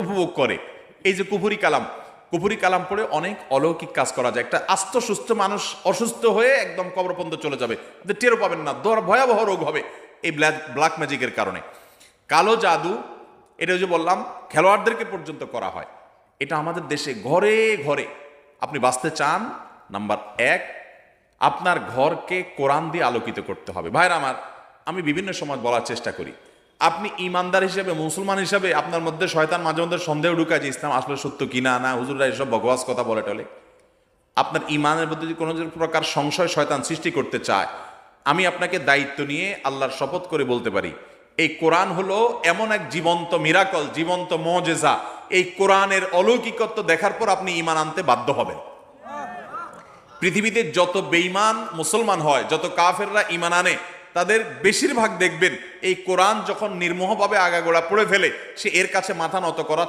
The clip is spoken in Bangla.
উপভোগ করে। এই যে কুফুরি কালাম পড়ে অনেক অলৌকিক কাজ করা যায়। একটা আস্ত সুস্থ মানুষ অসুস্থ হয়ে একদম কবর পর্যন্ত চলে যাবে, টেরও পাবেন না, ভয়াবহ রোগ হবে এই ব্ল্যাক ম্যাজিকের কারণে। কালো জাদু, এটা যে বললাম খেলোয়াড়দেরকে পর্যন্ত করা হয়। এটা আমাদের দেশে ঘরে ঘরে। আপনি বাঁচতে চান, নাম্বার এক, আপনার ঘরকে কোরআন দিয়ে আলোকিত করতে হবে। ভাইরা আমার, আমি বিভিন্ন সময় বলার চেষ্টা করি, আপনি ইমানদার হিসেবে, মুসলমান হিসেবে আপনার মধ্যে শয়তান মাঝে মধ্যে সন্দেহ ঢুকায় যে ইসলাম আসলে সত্য কিনা, না হুজুররা এসব বকওয়াস কথা বলে টলে। আপনার ইমানের মধ্যে যদি কোনো প্রকার সংশয় শয়তান সৃষ্টি করতে চায়, আমি আপনাকে দায়িত্ব নিয়ে আল্লাহর শপথ করে বলতে পারি, এই কোরআন হলো এমন এক জীবন্ত মিরাকল, জীবন্ত মুজিজা। এই কোরআনের অলৌকিকত্ব দেখার পর আপনি ইমান আনতে বাধ্য হবেন। পৃথিবীতে যত বেঈমান মুসলমান হয়, যত কাফেররা ইমান আনে, তাদের বেশিরভাগ দেখবেন এই কোরআন যখন নির্মোহভাবে আগাগোড়া পড়ে ফেলে, সে এর কাছে মাথা নত করা